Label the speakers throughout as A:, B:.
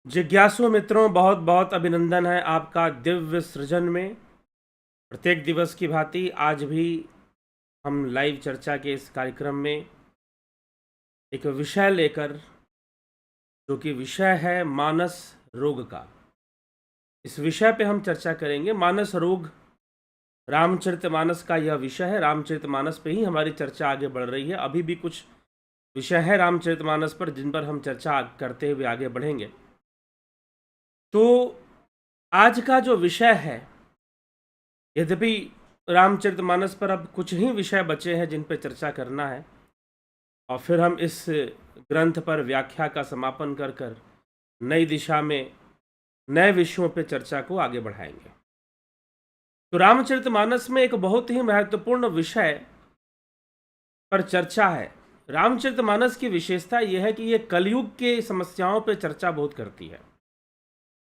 A: जिज्ञासु मित्रों, बहुत बहुत अभिनंदन है आपका दिव्य सृजन में। प्रत्येक दिवस की भांति आज भी हम लाइव चर्चा के इस कार्यक्रम में एक विषय लेकर, जो कि विषय है मानस रोग का, इस विषय पे हम चर्चा करेंगे। मानस रोग रामचरितमानस का यह विषय है। रामचरितमानस पे ही हमारी चर्चा आगे बढ़ रही है। अभी भी कुछ विषय है रामचरितमानस पर जिन पर हम चर्चा करते हुए आगे बढ़ेंगे। तो आज का जो विषय है, यद्यपि रामचरितमानस पर अब कुछ ही विषय बचे हैं जिन पर चर्चा करना है, और फिर हम इस ग्रंथ पर व्याख्या का समापन कर कर नई दिशा में नए विषयों पर चर्चा को आगे बढ़ाएंगे। तो रामचरितमानस में एक बहुत ही महत्वपूर्ण विषय पर चर्चा है। रामचरितमानस की विशेषता यह है कि यह कलयुग के समस्याओं पर चर्चा बहुत करती है।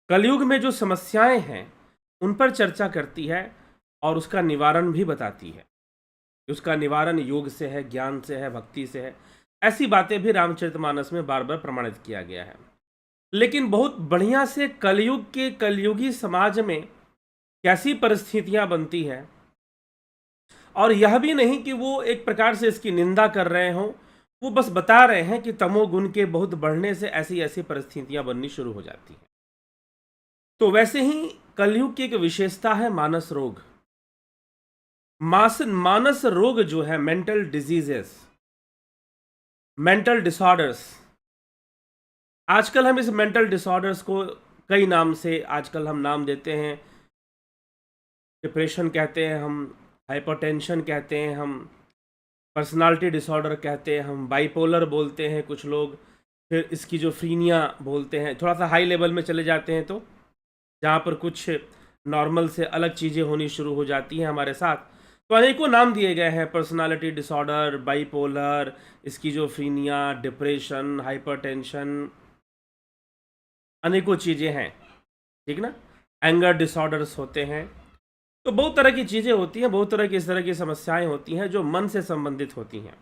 A: कलयुग में जो समस्याएं हैं उन पर चर्चा करती है और उसका निवारण भी बताती है। उसका निवारण योग से है, ज्ञान से है, भक्ति से है। ऐसी बातें भी रामचरितमानस में बार बार प्रमाणित किया गया है। लेकिन बहुत बढ़िया से कलयुग के कलयुगी समाज में कैसी परिस्थितियां बनती हैं, और यह भी नहीं कि वो एक प्रकार से इसकी निंदा कर रहे हों, वो बस बता रहे हैं कि तमोगुण के बहुत बढ़ने से ऐसी ऐसी परिस्थितियां बननी शुरू हो जाती हैं। तो वैसे ही कलयुग की एक विशेषता है मानस रोग। मानस रोग जो है, मेंटल डिजीजेस, मेंटल डिसऑर्डर्स। आजकल हम इस मेंटल डिसऑर्डर्स को कई नाम से आजकल हम नाम देते हैं। डिप्रेशन कहते हैं हम, हाइपरटेंशन कहते हैं हम, पर्सनालिटी डिसऑर्डर कहते हैं हम, बाइपोलर बोलते हैं कुछ लोग, फिर स्किज़ोफ्रीनिया बोलते हैं। थोड़ा सा हाई लेवल में चले जाते हैं तो जहाँ पर कुछ नॉर्मल से अलग चीज़ें होनी शुरू हो जाती हैं हमारे साथ, तो अनेकों नाम दिए गए हैं। Personality disorder, bipolar, schizophrenia, depression, hypertension, अनेकों चीज़ें हैं, ठीक ना। एंगर डिसऑर्डर्स होते हैं। तो बहुत तरह की चीज़ें होती हैं, बहुत तरह की इस तरह की समस्याएं होती हैं जो मन से संबंधित होती हैं।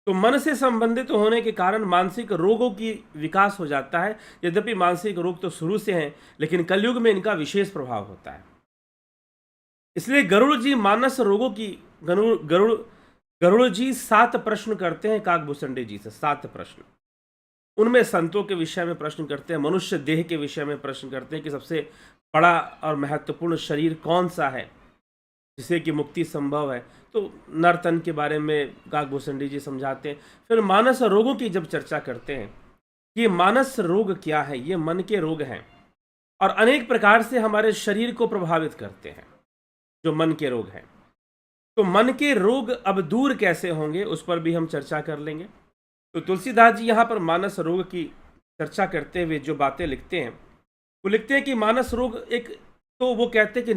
A: तो मन से संबंधित होने के कारण मानसिक रोगों की विकास हो जाता है। यद्यपि मानसिक रोग तो शुरू से हैं, लेकिन कलयुग में इनका विशेष प्रभाव होता है। इसलिए गरुड़ जी मानस रोगों की गरुड़ जी 7 प्रश्न करते हैं काकभूषुंडी जी से। 7 प्रश्न। उनमें संतों के विषय में प्रश्न करते हैं, मनुष्य देह के विषय में प्रश्न करते हैं कि सबसे बड़ा और महत्वपूर्ण शरीर कौन सा है जिससे कि मुक्ति संभव है। तो नर्तन के बारे में काकभूषुंडी जी समझाते हैं। फिर मानस रोगों की जब चर्चा करते हैं, ये मानस रोग क्या है, ये मन के रोग हैं और अनेक प्रकार से हमारे शरीर को प्रभावित करते हैं, जो मन के रोग हैं। तो मन के रोग अब दूर कैसे होंगे, उस पर भी हम चर्चा कर लेंगे। तो तुलसीदास जी यहाँ पर मानस रोग की चर्चा करते हुए जो बातें लिखते हैं, वो लिखते हैं कि मानस रोग एक, तो वो कहते हैं कि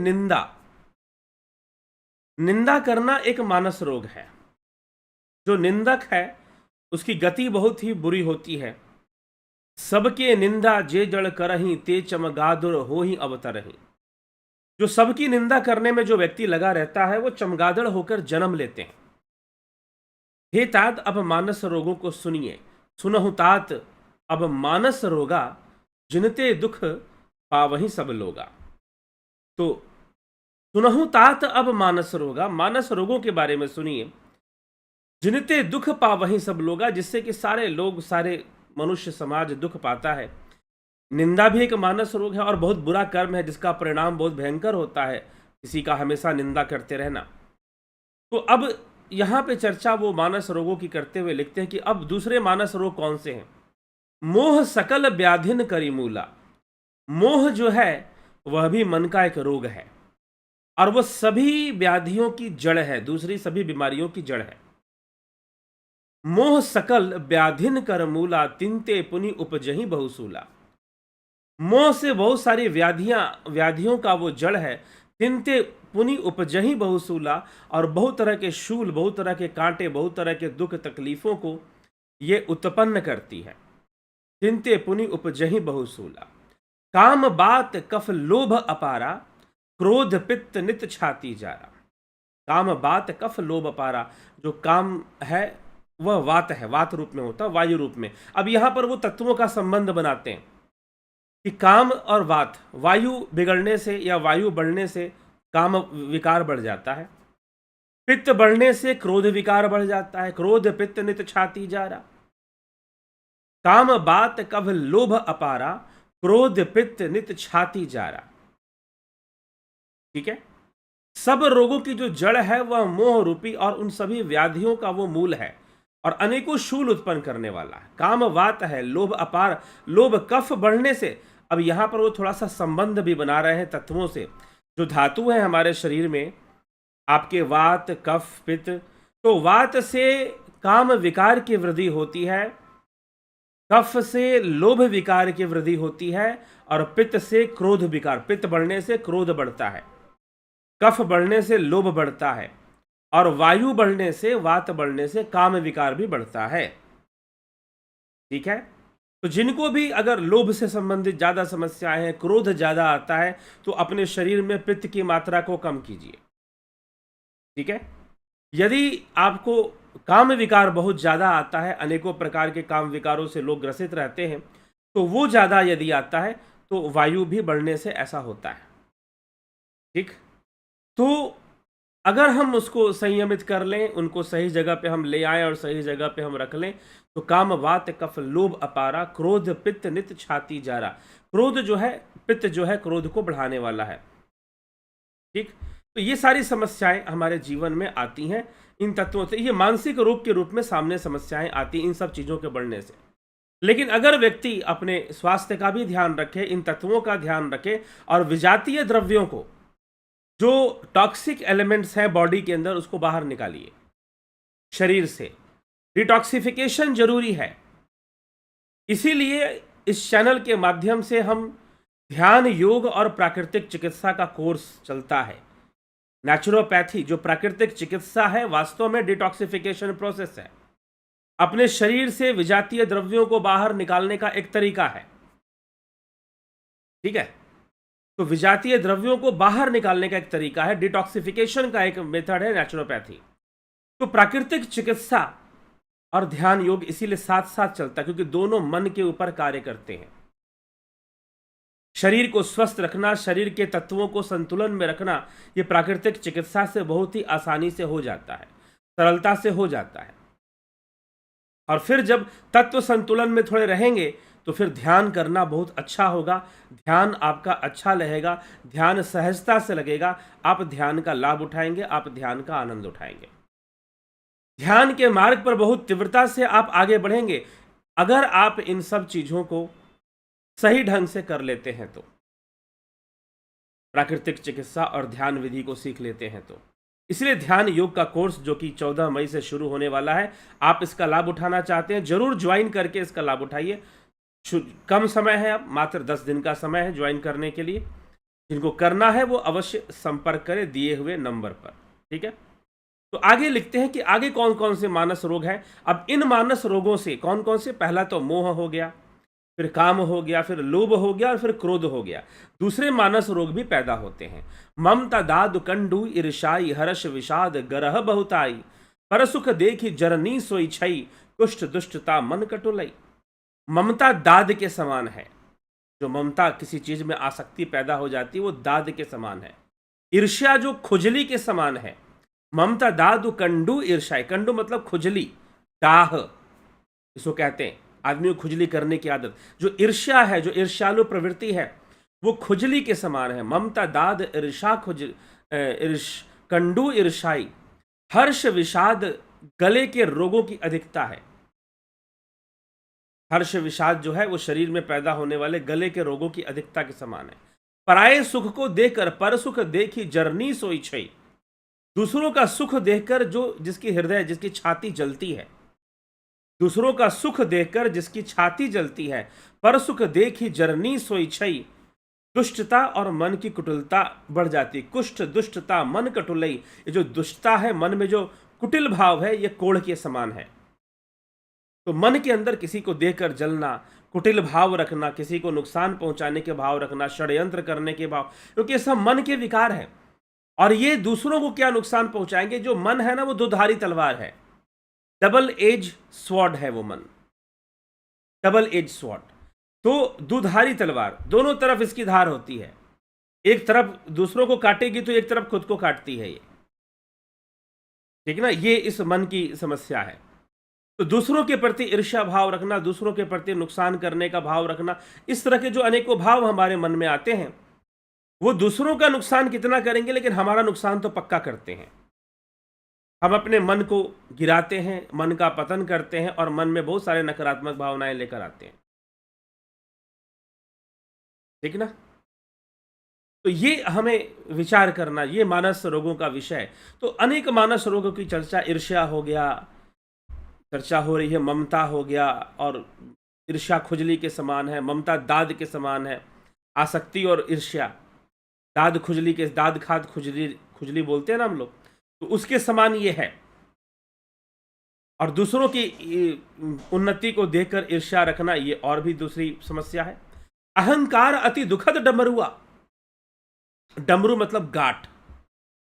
A: निंदा करना एक मानस रोग है। जो निंदक है उसकी गति बहुत ही बुरी होती है। सबके निंदा जे जड़ करही, ते चमगादुर हो ही अवतरही। जो सबकी निंदा करने में जो व्यक्ति लगा रहता है, वो चमगादड़ होकर जन्म लेते हैं। हे तात अब मानस रोगों को सुनिए, सुनहु तात अब मानस रोगा, जिनते दुख पावही सब लोगा। तो सुनहु तात अब मानस रोगा, मानस रोगों के बारे में सुनिए। जिनते दुख पावही सब लोगा, जिससे कि सारे लोग, सारे मनुष्य समाज दुख पाता है। निंदा भी एक मानस रोग है और बहुत बुरा कर्म है जिसका परिणाम बहुत भयंकर होता है, किसी का हमेशा निंदा करते रहना। तो अब यहाँ पे चर्चा वो मानस रोगों की करते हुए लिखते हैं कि अब दूसरे मानस रोग कौन से हैं। मोह सकल व्याधिन करी मूला। मोह जो है वह भी मन का एक रोग है और वह सभी व्याधियों की जड़ है, दूसरी सभी बीमारियों की जड़ है। मोह सकल व्याधिन कर मूला, तिनते पुनि उपजही बहुसूला। मोह से बहुत सारी व्याधियों का वो जड़ है। तिनते पुनि उपजही बहुसूला, और बहुत तरह के शूल, बहुत तरह के कांटे, बहुत तरह के दुख तकलीफों को ये उत्पन्न करती है। तिनते पुनि उपजही बहुसूला। काम बात कफ लोभ अपारा, क्रोध पित्त नित छाती जारा। काम बात कफ लोभ अपारा। जो काम है वह वात है, वात रूप में होता, वायु रूप में। अब यहां पर वो तत्वों का संबंध बनाते हैं। कि काम और वात, वायु बिगड़ने से या वायु बढ़ने से काम विकार बढ़ जाता है, पित्त बढ़ने से क्रोध विकार बढ़ जाता है, क्रोध पित्त नित छाती जा रहा, काम बात कभ लोभ अपारा, क्रोध पित्त नित छाती जा रहा। ठीक है, सब रोगों की जो जड़ है वह मोह रूपी और उन सभी व्याधियों का वो मूल है और अनेकों शूल उत्पन्न करने वाला है। काम वात है, लोभ अपार, लोभ कफ बढ़ने से, अब यहां पर वो थोड़ा सा संबंध भी बना रहे हैं तत्वों से, जो धातु है हमारे शरीर में, आपके वात कफ पित्त, तो वात से काम विकार की वृद्धि होती है, कफ से लोभ विकार की वृद्धि होती है और पित्त से क्रोध विकार, पित्त बढ़ने से क्रोध बढ़ता है, कफ बढ़ने से लोभ बढ़ता है और वायु बढ़ने से, वात बढ़ने से काम विकार भी बढ़ता है। ठीक है, तो जिनको भी अगर लोभ से संबंधित ज्यादा समस्याएं हैं, क्रोध ज्यादा आता है, तो अपने शरीर में पित्त की मात्रा को कम कीजिए। ठीक है, यदि आपको काम विकार बहुत ज्यादा आता है, अनेकों प्रकार के काम विकारों से लोग ग्रसित रहते हैं, तो वो ज्यादा यदि आता है तो वायु भी बढ़ने से ऐसा होता है। ठीक, तो अगर हम उसको संयमित कर लें, उनको सही जगह पे हम ले आएं और सही जगह पे हम रख लें, तो काम वात कफ लोभ अपारा, क्रोध पित्त नित छाती जा रहा। क्रोध जो है, पित्त जो है, क्रोध को बढ़ाने वाला है। ठीक, तो ये सारी समस्याएं हमारे जीवन में आती हैं इन तत्वों से। ये मानसिक रोग के रूप में सामने समस्याएं आती इन सब चीजों के बढ़ने से। लेकिन अगर व्यक्ति अपने स्वास्थ्य का भी ध्यान रखे, इन तत्वों का ध्यान रखे और विजातीय द्रव्यों को, जो टॉक्सिक एलिमेंट्स हैं बॉडी के अंदर, उसको बाहर निकालिए शरीर से। डिटॉक्सिफिकेशन जरूरी है। इसीलिए इस चैनल के माध्यम से हम ध्यान, योग और प्राकृतिक चिकित्सा का कोर्स चलता है। नेचुरोपैथी जो प्राकृतिक चिकित्सा है, वास्तव में डिटॉक्सिफिकेशन प्रोसेस है। अपने शरीर से विजातीय द्रव्यों को बाहर निकालने का एक तरीका है। ठीक है, तो विजातीय द्रव्यों को बाहर निकालने का एक तरीका है, डिटॉक्सिफिकेशन का एक मेथड है नेचुरोपैथी। तो प्राकृतिक चिकित्सा और ध्यान योग इसीलिए साथ साथ चलता है, क्योंकि दोनों मन के ऊपर कार्य करते हैं। शरीर को स्वस्थ रखना, शरीर के तत्वों को संतुलन में रखना, यह प्राकृतिक चिकित्सा से बहुत ही आसानी से हो जाता है, सरलता से हो जाता है। और फिर जब तत्व संतुलन में थोड़े रहेंगे तो फिर ध्यान करना बहुत अच्छा होगा, ध्यान आपका अच्छा रहेगा, ध्यान सहजता से लगेगा, आप ध्यान का लाभ उठाएंगे, आप ध्यान का आनंद उठाएंगे। ध्यान के मार्ग पर बहुत तीव्रता से आप आगे बढ़ेंगे अगर आप इन सब चीजों को सही ढंग से कर लेते हैं, तो प्राकृतिक चिकित्सा और ध्यान विधि को सीख लेते हैं तो। इसलिए ध्यान योग का कोर्स जो कि 14 मई से शुरू होने वाला है, आप इसका लाभ उठाना चाहते हैं, जरूर ज्वाइन करके इसका लाभ उठाइए। कम समय है, अब मात्र 10 दिन का समय है ज्वाइन करने के लिए। जिनको करना है वो अवश्य संपर्क करें दिए हुए नंबर पर। ठीक है, तो आगे लिखते हैं कि आगे कौन कौन से मानस रोग हैं। अब इन मानस रोगों से कौन कौन से, पहला तो मोह हो गया, फिर काम हो गया, फिर लोभ हो गया और फिर क्रोध हो गया। दूसरे मानस रोग भी पैदा होते हैं। ममता दाद कंडू ईर्षाई, हर्ष विषाद गरह बहुताई, पर सुख देखी जरनी सोई छई, कुष्ठ दुष्टता मन कटुलई। ममता दाद के समान है। जो ममता, किसी चीज में आसक्ति पैदा हो जाती है, वो दाद के समान है। ईर्ष्या जो खुजली के समान है। ममता दादु कंडू ईर्षाई, कंडू मतलब खुजली, डाह इसको कहते हैं, आदमी को खुजली करने की आदत। जो ईर्ष्या है, जो ईर्ष्यालु प्रवृत्ति है, वो खुजली के समान है। ममता दाद ईर्षा कंडू ईर्षाई, हर्ष विषाद गले के रोगों की अधिकता है। हर्ष विषाद जो है वो शरीर में पैदा होने वाले गले के रोगों की अधिकता के समान है। पराये सुख को देखकर पर सुख देखी जरनी सोई छई, दूसरों का सुख देखकर जो जिसकी हृदय, जिसकी छाती जलती है, दूसरों का सुख देखकर जिसकी छाती जलती है, पर सुख देखी जरनी सोई छई, दुष्टता और मन की कुटिलता बढ़ जाती। कुष्ठ दुष्टता मन कटुलई, ये जो दुष्टता है, मन में जो कुटिल भाव है, ये कोढ़ के समान है। तो मन के अंदर किसी को देखकर जलना, कुटिल भाव रखना, किसी को नुकसान पहुंचाने के भाव रखना, षड्यंत्र करने के भाव, क्योंकि ये सब मन के विकार हैं। और ये दूसरों को क्या नुकसान पहुंचाएंगे? जो मन है ना, वो दुधारी तलवार है, डबल एज स्वॉर्ड है वो मन, डबल एज स्वॉर्ड। तो दुधारी तलवार, दोनों तरफ इसकी धार होती है, एक तरफ दूसरों को काटेगी तो एक तरफ खुद को काटती है ये, ठीक है ना। ये इस मन की समस्या है। तो दूसरों के प्रति ईर्ष्या भाव रखना, दूसरों के प्रति नुकसान करने का भाव रखना, इस तरह के जो अनेकों भाव हमारे मन में आते हैं, वो दूसरों का नुकसान कितना करेंगे लेकिन हमारा नुकसान तो पक्का करते हैं। हम अपने मन को गिराते हैं, मन का पतन करते हैं और मन में बहुत सारे नकारात्मक भावनाएं लेकर आते हैं, ठीक ना। तो ये हमें विचार करना, ये मानस रोगों का विषय है। तो अनेक मानस रोगों की चर्चा, ईर्ष्या हो गया, चर्चा हो रही है, ममता हो गया, और ईर्ष्या खुजली के समान है, ममता दाद के समान है, आसक्ति और ईर्ष्या दाद खुजली के, दाद खाद खुजली, खुजली बोलते हैं ना हम लोग, तो उसके समान ये है। और दूसरों की उन्नति को देखकर ईर्ष्या रखना, ये और भी दूसरी समस्या है। अहंकार अति दुखद डमरुआ, डमरू मतलब गांठ,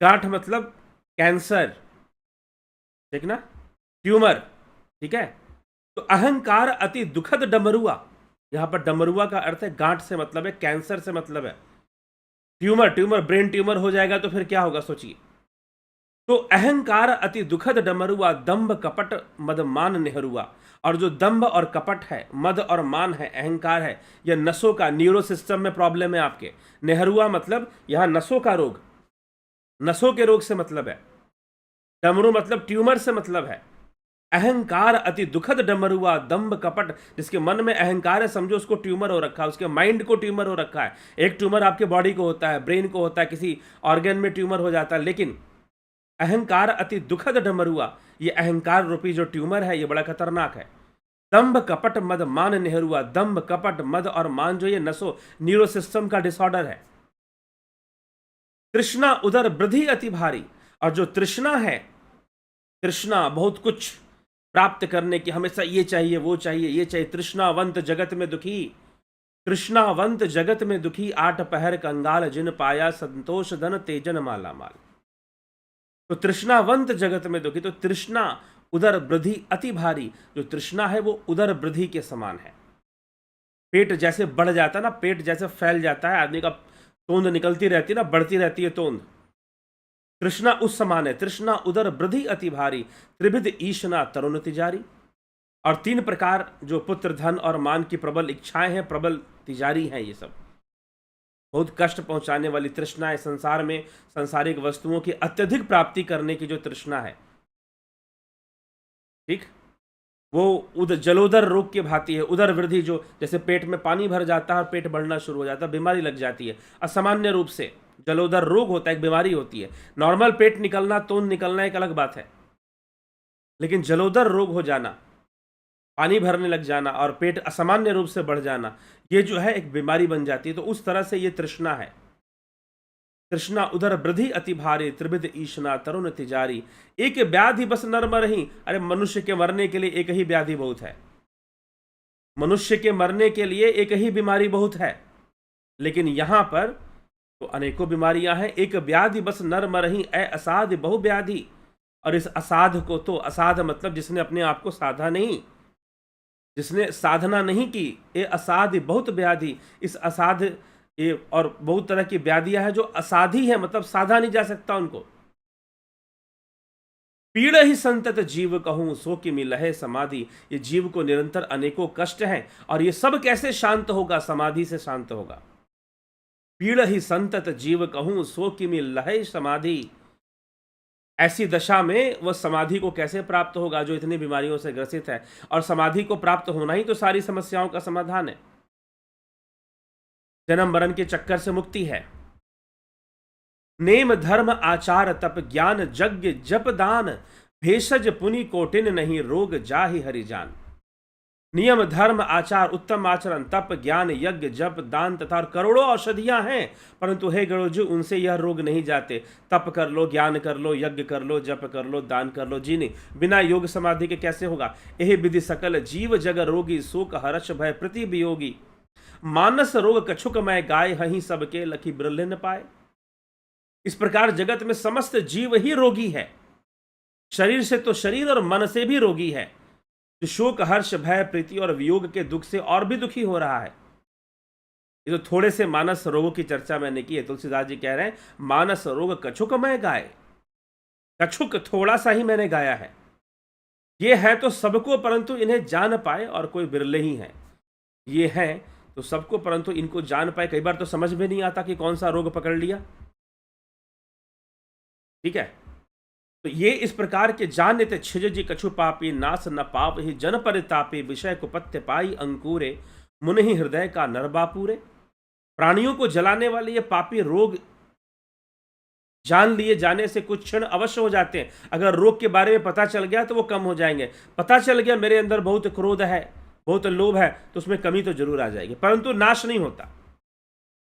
A: गांठ मतलब कैंसर, ठीक ना, ट्यूमर, ठीक है। तो अहंकार अति दुखद डमरुआ, यहां पर डमरुआ का अर्थ है गांठ से मतलब है, कैंसर से मतलब है ट्यूमर। ट्यूमर ब्रेन ट्यूमर हो जाएगा तो फिर क्या होगा सोचिए। तो अहंकार अति दुखद डमरुआ, दंभ कपट मद मान नेहरुआ। और जो दंभ और कपट है, मद और मान है, अहंकार है, यह नसों का, न्यूरो सिस्टम में प्रॉब्लम है आपके। नेहरुआ मतलब यहां नसों का रोग, नसों के रोग से मतलब है। डमरू मतलब ट्यूमर से मतलब है। अहंकार अति दुखद डमरुआ, दंभ कपट, जिसके मन में अहंकार है समझो उसको ट्यूमर हो रखा है, उसके माइंड को ट्यूमर हो रखा है। एक ट्यूमर आपके बॉडी को होता है, ब्रेन को होता है, किसी ऑर्गन में ट्यूमर हो जाता है, लेकिन अहंकार अति दुखद डमरुआ, ये अहंकार रूपी जो ट्यूमर है ये बड़ा खतरनाक है। दंभ कपट मद मान नेहरुआ, दंभ कपट मद और मान जो ये नसो, न्यूरो सिस्टम का डिसऑर्डर है। तृष्णा उदर वृद्धि अति भारी, और जो तृष्णा है, तृष्णा बहुत कुछ प्राप्त करने की, हमेशा ये चाहिए वो चाहिए ये चाहिए, तृष्णावंत जगत में दुखी, तृष्णावंत जगत में दुखी, आठ पहर कंगाल जिन पाया संतोष धन तेजन माला माल। तो तृष्णावंत जगत में दुखी, तो तृष्णा उदर वृद्धि अति भारी, जो तृष्णा है वो उदर वृद्धि के समान है। पेट जैसे बढ़ जाता है ना, पेट जैसे फैल जाता है, आदमी का तोंद निकलती रहती है ना, बढ़ती रहती है तोंद, तृष्णा उस समान है। तृष्णा उदर वृद्धि अति भारी, त्रिविध ईशना तरुण तिजारी। और तीन प्रकार जो पुत्र धन और मान की प्रबल इच्छाएं हैं, प्रबल तिजारी हैं, ये सब बहुत कष्ट पहुंचाने वाली तृष्णा है। संसार में सांसारिक वस्तुओं की अत्यधिक प्राप्ति करने की जो तृष्णा है, ठीक, वो जलोदर रोग की भांति है। उदर वृद्धि, जो जैसे पेट में पानी भर जाता है और पेट बढ़ना शुरू हो जाता है, बीमारी लग जाती है असामान्य रूप से, जलोदर रोग होता है, एक बीमारी होती है। नॉर्मल पेट निकलना, तोंद निकलना एक अलग बात है, लेकिन जलोदर रोग हो जाना, पानी भरने लग जाना और पेट असामान्य रूप से बढ़ जाना, ये जो है एक बीमारी बन जाती है। तो उस तरह से ये तृष्णा है। तृष्णा उदर वृद्धि अति भारी, त्रिविध ईशना तरुण तिजारी। एक व्याधि बस नर मरहि, अरे मनुष्य के मरने के लिए एक ही व्याधि बहुत है, मनुष्य के मरने के लिए एक ही बीमारी बहुत है, लेकिन यहां पर तो अनेकों बीमारियां हैं। एक व्याधि बस नर मरहि, ए असाध बहु व्याधि। और इस असाध को, तो असाध मतलब जिसने अपने आप को साधा नहीं, जिसने साधना नहीं की, ये असाध बहुत व्याधि। इस असाध ये और बहुत तरह की व्याधियां हैं जो असाधी है, मतलब साधा नहीं जा सकता उनको। पीड़ ही संतत जीव कहूं, सो कि मिलहे समाधि। ये जीव को निरंतर अनेकों कष्ट हैं, और ये सब कैसे शांत होगा? समाधि से शांत होगा। पीड़ ही संतत जीव कहूं, सो कि मिलहे समाधि। ऐसी दशा में वह समाधि को कैसे प्राप्त होगा जो इतनी बीमारियों से ग्रसित है? और समाधि को प्राप्त होना ही तो सारी समस्याओं का समाधान है, जन्म मरण के चक्कर से मुक्ति है। नेम धर्म आचार तप ज्ञान यज्ञ जप दान, भेषज पुनि कोटिन नहीं, रोग जाहि हरि जान। नियम धर्म आचार, उत्तम आचरण, तप ज्ञान यज्ञ जप दान तथा करोड़ों औषधियां हैं, परंतु हे गरुड़, उनसे यह रोग नहीं जाते। तप कर लो, ज्ञान कर लो, यज्ञ कर लो, जप कर लो, दान कर लो, जी नहीं, बिना योग समाधि के कैसे होगा? यह विधि सकल जीव जग रोगी, शोक हर्ष भय प्रति वियोगी। मानस रोग कछुक मैं गाय, हहीं सबके लखी बिरले न पाए। इस प्रकार जगत में समस्त जीव ही रोगी है, शरीर से तो शरीर और मन से भी रोगी है। जो शोक हर्ष भय प्रीति और वियोग के दुख से और भी दुखी हो रहा है, ये तो थोड़े से मानस रोगों की चर्चा मैंने की है। तुलसीदास जी कह रहे हैं मानस रोग कछुक मैं गाय, कछुक थोड़ा सा ही मैंने गाया है। ये है तो सबको परंतु इन्हें जान पाए और कोई बिरले ही हैं। ये हैं तो सबको परंतु इनको जान पाए, कई बार तो समझ में नहीं आता कि कौन सा रोग पकड़ लिया। ठीक है, तो ये इस प्रकार के जानित छिज जी कछु पापी नास न पाप ही जन परितापी विषय कुपत्य पाई अंकुरे मुनि ही हृदय का नरबापूरे। प्राणियों को जलाने वाले ये पापी रोग जान लिए जाने से कुछ क्षण अवश्य हो जाते हैं। अगर रोग के बारे में पता चल गया तो वो कम हो जाएंगे। पता चल गया मेरे अंदर बहुत क्रोध है, बहुत लोभ है, तो उसमें कमी तो जरूर आ जाएगी, परंतु नाश नहीं होता।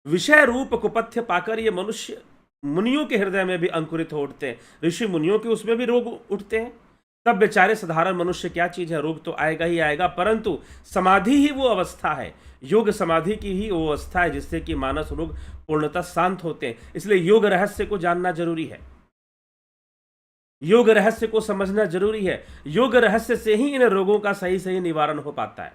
A: विषय रूप कुपथ्य पाकर ये मनुष्य मुनियों के हृदय में भी अंकुरित हो उठते हैं। ऋषि मुनियों के उसमें भी रोग उठते हैं। तब बेचारे साधारण मनुष्य क्या चीज है, रोग तो आएगा ही आएगा, परंतु समाधि ही वो अवस्था है, योग समाधि की ही वो अवस्था है जिससे कि मानस रोग पूर्णतः शांत होते हैं। इसलिए योग रहस्य को जानना जरूरी है, योग रहस्य को समझना जरूरी है। योग रहस्य से ही इन रोगों का सही सही निवारण हो पाता है।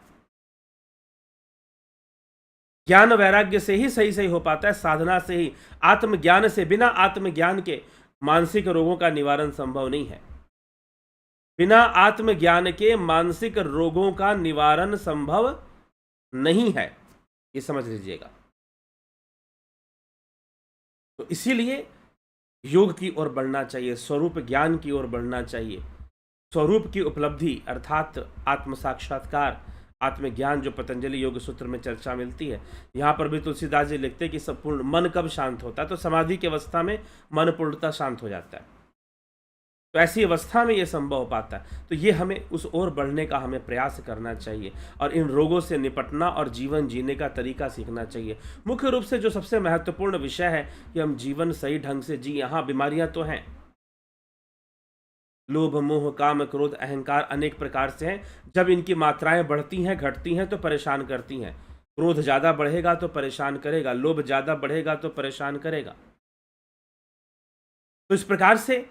A: ज्ञान वैराग्य से ही सही सही हो पाता है, साधना से ही। आत्मज्ञान से, बिना आत्मज्ञान के मानसिक रोगों का निवारण संभव नहीं है। बिना आत्मज्ञान के मानसिक रोगों का निवारण संभव नहीं है, ये समझ लीजिएगा। तो इसीलिए योग की ओर बढ़ना चाहिए, स्वरूप ज्ञान की ओर बढ़ना चाहिए। स्वरूप की उपलब्धि अर्थात आत्म साक्षात्कार, आत्मज्ञान, जो पतंजलि योग सूत्र में चर्चा मिलती है। यहाँ पर भी तुलसीदास जी लिखते हैं कि सब पूर्ण मन कब शांत होता है, तो समाधि की अवस्था में मन पूर्णतः शांत हो जाता है। तो ऐसी अवस्था में ये संभव हो पाता है। तो ये हमें उस ओर बढ़ने का हमें प्रयास करना चाहिए और इन रोगों से निपटना और जीवन जीने का तरीका सीखना चाहिए। मुख्य रूप से जो सबसे महत्वपूर्ण विषय है कि हम जीवन सही ढंग से जी। यहाँ बीमारियां तो हैं, लोभ मोह काम क्रोध अहंकार अनेक प्रकार से हैं। जब इनकी मात्राएं बढ़ती हैं घटती हैं तो परेशान करती हैं। क्रोध ज़्यादा बढ़ेगा तो परेशान करेगा, लोभ ज़्यादा बढ़ेगा तो परेशान करेगा। तो इस प्रकार से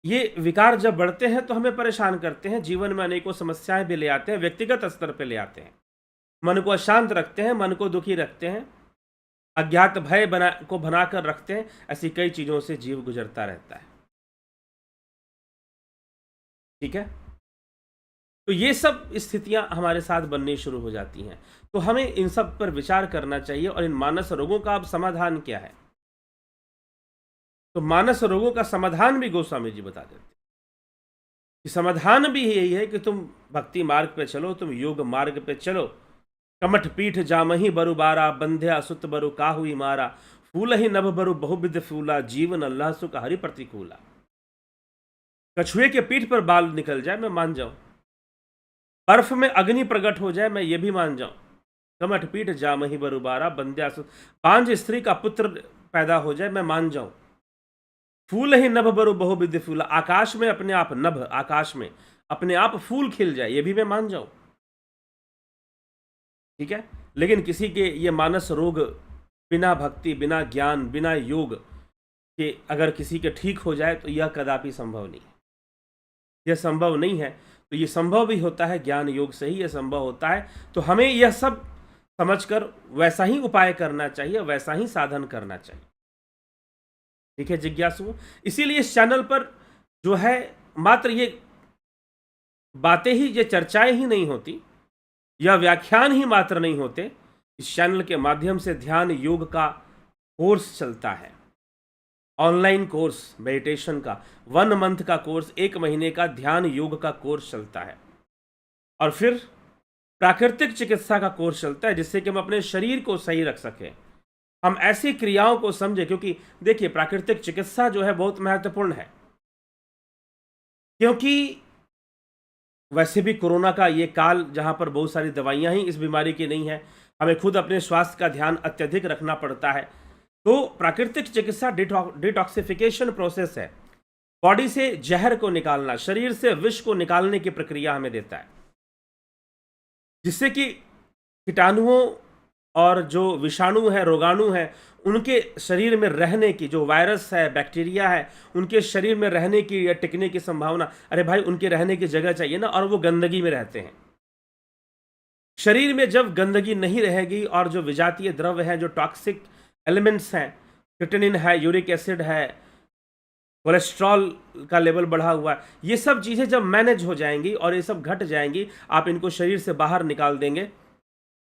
A: ये विकार जब बढ़ते हैं तो हमें परेशान करते हैं, जीवन में अनेकों समस्याएं भी ले आते हैं, व्यक्तिगत स्तर पर ले आते हैं, मन को अशांत रखते हैं, मन को दुखी रखते हैं, अज्ञात भय बनाकर रखते हैं। ऐसी कई चीज़ों से जीव गुजरता रहता है। ठीक है, तो ये सब स्थितियां हमारे साथ बननी शुरू हो जाती हैं। तो हमें इन सब पर विचार करना चाहिए। और इन मानस रोगों का अब समाधान क्या है, तो मानस रोगों का समाधान भी गोस्वामी जी बता देते हैं कि समाधान भी यही है कि तुम भक्ति मार्ग पे चलो, तुम योग मार्ग पे चलो। कमठ पीठ जामही बरु बारा, बंध्या सुत बरु काहुई मारा, फूल ही नभ बरु बहुविध फूला, जीवन अल्लाह सुख हरि प्रतिकूला। कछुए के पीठ पर बाल निकल जाए मैं मान जाऊं, बर्फ में अग्नि प्रकट हो जाए मैं ये भी मान जाऊं, कमठ पीठ जामही बरु बारा, बंध्या सुत, पांच स्त्री का पुत्र पैदा हो जाए मैं मान जाऊं, फूल ही नभ बरु बहुविध फूला, आकाश में अपने आप नभ, आकाश में अपने आप फूल खिल जाए ये भी मैं मान जाऊं। ठीक है, लेकिन किसी के ये मानस रोग बिना भक्ति, बिना ज्ञान, बिना योग के अगर किसी के ठीक हो जाए तो यह कदापि संभव नहीं है। यह संभव नहीं है। तो ये संभव भी होता है ज्ञान योग से ही यह संभव होता है। तो हमें यह सब समझकर वैसा ही उपाय करना चाहिए, वैसा ही साधन करना चाहिए। ठीक है जिज्ञासु, इसीलिए इस चैनल पर जो है मात्र ये बातें ही, ये चर्चाएं ही नहीं होती, यह व्याख्यान ही मात्र नहीं होते। इस चैनल के माध्यम से ध्यान योग का कोर्स चलता है, ऑनलाइन कोर्स मेडिटेशन का 1 मंथ का कोर्स, 1 महीने का ध्यान योग का कोर्स चलता है। और फिर प्राकृतिक चिकित्सा का कोर्स चलता है जिससे कि हम अपने शरीर को सही रख सकें, हम ऐसी क्रियाओं को समझें। क्योंकि देखिए प्राकृतिक चिकित्सा जो है बहुत महत्वपूर्ण है, क्योंकि वैसे भी कोरोना का ये काल जहां पर बहुत सारी दवाइयां ही इस बीमारी की नहीं है, हमें खुद अपने स्वास्थ्य का ध्यान अत्यधिक रखना पड़ता है। तो प्राकृतिक चिकित्सा डिटॉक्सिफिकेशन प्रोसेस है, बॉडी से जहर को निकालना, शरीर से विष को निकालने की प्रक्रिया हमें देता है, जिससे कि कीटाणुओं और जो विषाणु है, रोगाणु है, उनके शरीर में रहने की, जो वायरस है, बैक्टीरिया है, उनके शरीर में रहने की या टिकने की संभावना, अरे भाई उनके रहने की जगह चाहिए ना, और वो गंदगी में रहते हैं। शरीर में जब गंदगी नहीं रहेगी और जो विजातीय द्रव्य हैं, जो टॉक्सिक एलिमेंट्स हैं, क्रिएटिनिन है, यूरिक एसिड है, कोलेस्ट्रॉल का लेवल बढ़ा हुआ है, ये सब चीज़ें जब मैनेज हो जाएंगी और ये सब घट जाएंगी, आप इनको शरीर से बाहर निकाल देंगे,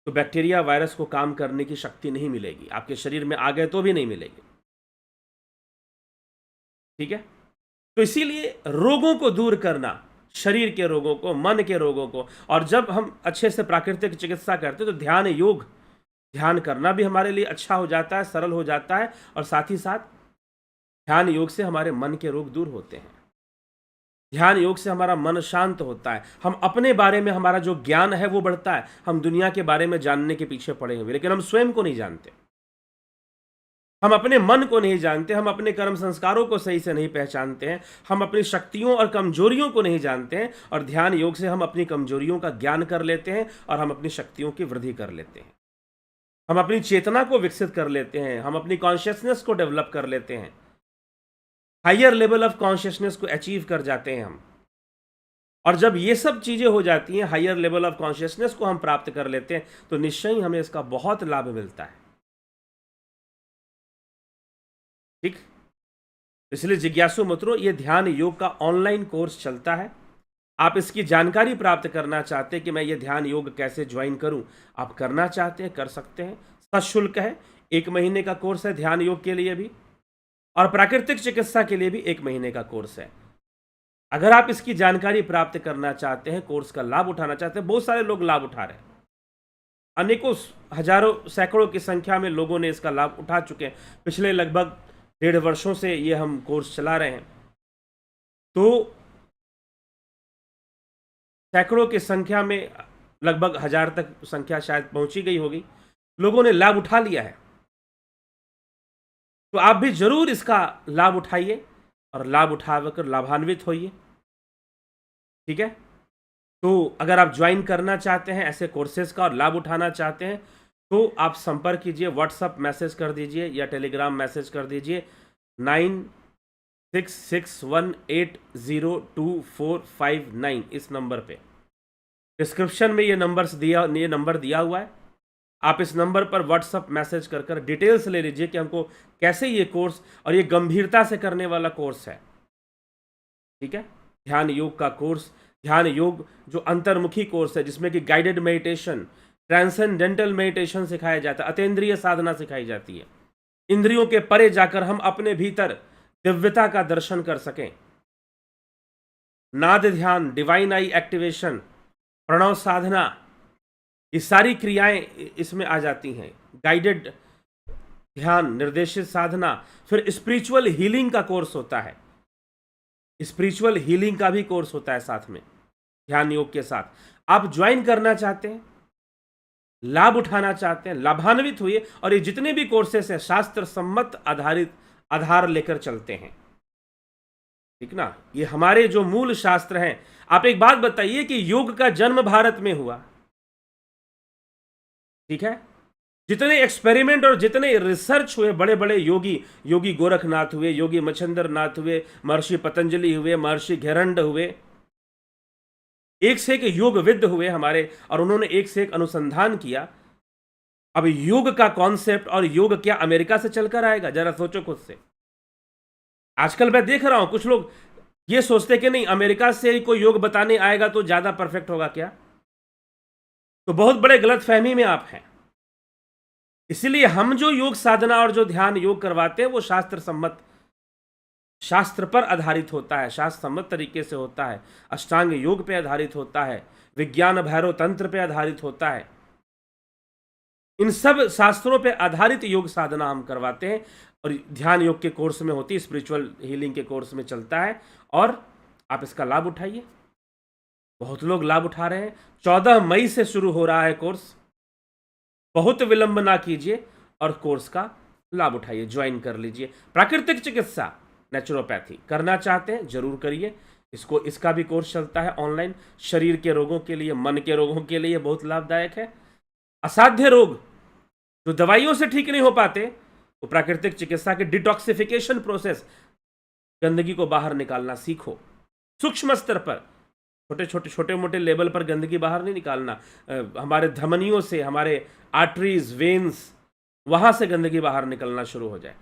A: तो बैक्टीरिया वायरस को काम करने की शक्ति नहीं मिलेगी, आपके शरीर में आ गए तो भी नहीं मिलेगी। ठीक है, तो इसीलिए रोगों को दूर करना, शरीर के रोगों को, मन के रोगों को, और जब हम अच्छे से प्राकृतिक चिकित्सा करते तो ध्यान योग, ध्यान करना भी हमारे लिए अच्छा हो जाता है, सरल हो जाता है, और साथ ही साथ ध्यान योग से हमारे मन के रोग दूर होते हैं। ध्यान योग से हमारा मन शांत होता है, हम अपने बारे में, हमारा जो ज्ञान है वो बढ़ता है। हम दुनिया के बारे में जानने के पीछे पड़े हुए, लेकिन हम स्वयं को नहीं जानते, हम अपने मन को नहीं जानते, हम अपने कर्म संस्कारों को सही से नहीं पहचानते हैं, हम अपनी शक्तियों और कमजोरियों को नहीं जानते हैं। और ध्यान योग से हम अपनी कमजोरियों का ज्ञान कर लेते हैं और हम अपनी शक्तियों की वृद्धि कर लेते हैं, हम अपनी चेतना को विकसित कर लेते हैं, हम अपनी कॉन्शियसनेस को डेवलप कर लेते हैं, हायर लेवल ऑफ कॉन्शियसनेस को अचीव कर जाते हैं हम। और जब ये सब चीजें हो जाती हैं, हायर लेवल ऑफ कॉन्शियसनेस को हम प्राप्त कर लेते हैं, तो निश्चय ही हमें इसका बहुत लाभ मिलता है। ठीक, इसलिए जिज्ञासु मित्रों, ये ध्यान योग का ऑनलाइन कोर्स चलता है। आप इसकी जानकारी प्राप्त करना चाहते हैं कि मैं ये ध्यान योग कैसे ज्वाइन करूं, आप करना चाहते हैं, कर सकते हैं, सशुल्क है। 1 महीने का कोर्स है ध्यान योग के लिए भी, और प्राकृतिक चिकित्सा के लिए भी 1 महीने का कोर्स है। अगर आप इसकी जानकारी प्राप्त करना चाहते हैं, कोर्स का लाभ उठाना चाहते हैं, बहुत सारे लोग लाभ उठा रहे हैं, अनेकों, हजारों, सैकड़ों की संख्या में लोगों ने इसका लाभ उठा चुके हैं। पिछले लगभग 1.5 वर्षों से ये हम कोर्स चला रहे हैं, तो सैकड़ों की संख्या में, लगभग 1000 तक संख्या शायद पहुंची गई होगी, लोगों ने लाभ उठा लिया है। तो आप भी जरूर इसका लाभ उठाइए और लाभ उठाकर लाभान्वित होइए। ठीक है, तो अगर आप ज्वाइन करना चाहते हैं ऐसे कोर्सेज का और लाभ उठाना चाहते हैं, तो आप संपर्क कीजिए, व्हाट्सएप मैसेज कर दीजिए या टेलीग्राम मैसेज कर दीजिए 9661802459 इस नंबर पे। डिस्क्रिप्शन में ये नंबर दिया हुआ है, आप इस नंबर पर व्हाट्सएप मैसेज कर डिटेल्स ले लीजिए कि हमको कैसे ये कोर्स, और ये गंभीरता से करने वाला कोर्स है। ठीक है, ध्यान योग का कोर्स, ध्यान योग जो अंतर्मुखी कोर्स है, जिसमें कि गाइडेड मेडिटेशन, ट्रांसेंडेंटल मेडिटेशन सिखाया जाता है, अतीन्द्रिय साधना सिखाई जाती है, इंद्रियों के परे जाकर हम अपने भीतर दिव्यता का दर्शन कर सकें। नाद ध्यान, डिवाइन आई एक्टिवेशन, प्रणव साधना, ये सारी क्रियाएं इसमें आ जाती हैं। गाइडेड ध्यान, निर्देशित साधना, फिर स्पिरिचुअल हीलिंग का कोर्स होता है, स्पिरिचुअल हीलिंग का भी कोर्स होता है साथ में ध्यान योग के साथ। आप ज्वाइन करना चाहते हैं, लाभ उठाना चाहते हैं, लाभान्वित हुए। और ये जितने भी कोर्सेस हैं शास्त्र सम्मत आधारित आधार लेकर चलते हैं। ठीक ना, ये हमारे जो मूल शास्त्र हैं। आप एक बात बताइए कि योग का जन्म भारत में हुआ, ठीक है, जितने एक्सपेरिमेंट और जितने रिसर्च हुए, बड़े बड़े योगी गोरखनाथ हुए, योगी मच्छिंद्र नाथ हुए, महर्षि पतंजलि हुए, महर्षि घेरंड हुए, एक से एक योगविद हुए हमारे, और उन्होंने एक से एक अनुसंधान किया। अब योग का कॉन्सेप्ट और योग क्या अमेरिका से चलकर आएगा? जरा सोचो खुद से। आजकल मैं देख रहा हूं कुछ लोग ये सोचते कि नहीं, अमेरिका से कोई योग बताने आएगा तो ज्यादा परफेक्ट होगा क्या? तो बहुत बड़े गलतफहमी में आप हैं। इसलिए हम जो योग साधना और जो ध्यान योग करवाते हैं वो शास्त्र सम्मत, शास्त्र पर आधारित होता है, शास्त्र सम्मत तरीके से होता है, अष्टांग योग पे आधारित होता है, विज्ञान भैरव तंत्र पे आधारित होता है। इन सब शास्त्रों पे आधारित योग साधना हम करवाते हैं, और ध्यान योग के कोर्स में होती है, स्पिरिचुअल हीलिंग के कोर्स में चलता है, और आप इसका लाभ उठाइए। बहुत लोग लाभ उठा रहे हैं। 14 मई से शुरू हो रहा है कोर्स, बहुत विलंब ना कीजिए और कोर्स का लाभ उठाइए, ज्वाइन कर लीजिए। प्राकृतिक चिकित्सा, नेचुरोपैथी करना चाहते हैं जरूर करिए। इसका भी कोर्स चलता है ऑनलाइन, शरीर के रोगों के लिए, मन के रोगों के लिए बहुत लाभदायक है। असाध्य रोग जो दवाइयों से ठीक नहीं हो पाते, वो प्राकृतिक चिकित्सा के डिटॉक्सिफिकेशन प्रोसेस, गंदगी को बाहर निकालना सीखो सूक्ष्म स्तर पर। छोटे मोटे लेवल पर गंदगी बाहर नहीं निकालना। हमारे धमनियों से, हमारे आर्टरीज, वेन्स, वहाँ से गंदगी बाहर निकलना शुरू हो जाए,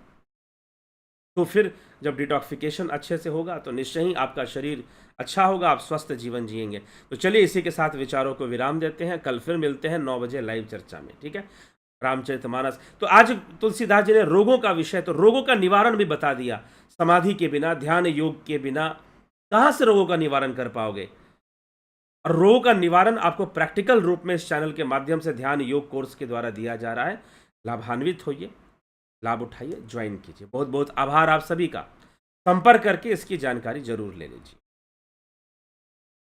A: तो फिर जब डिटॉक्सिफिकेशन अच्छे से होगा तो निश्चय ही आपका शरीर अच्छा होगा, आप स्वस्थ जीवन जिएंगे। तो चलिए इसी के साथ विचारों को विराम देते हैं। कल फिर मिलते हैं 9 बजे लाइव चर्चा में, ठीक है। रामचरितमानस। तो आज तुलसीदास जी ने रोगों का विषय, तो रोगों का निवारण भी बता दिया। समाधि के बिना, ध्यान योग के बिना कहाँ से रोगों का निवारण कर पाओगे? और रोगों का निवारण आपको प्रैक्टिकल रूप में इस चैनल के माध्यम से ध्यान योग कोर्स के द्वारा दिया जा रहा है। लाभान्वित होइए, लाभ उठाइए, ज्वाइन कीजिए। बहुत बहुत आभार आप सभी का। संपर्क करके इसकी जानकारी जरूर ले लीजिए।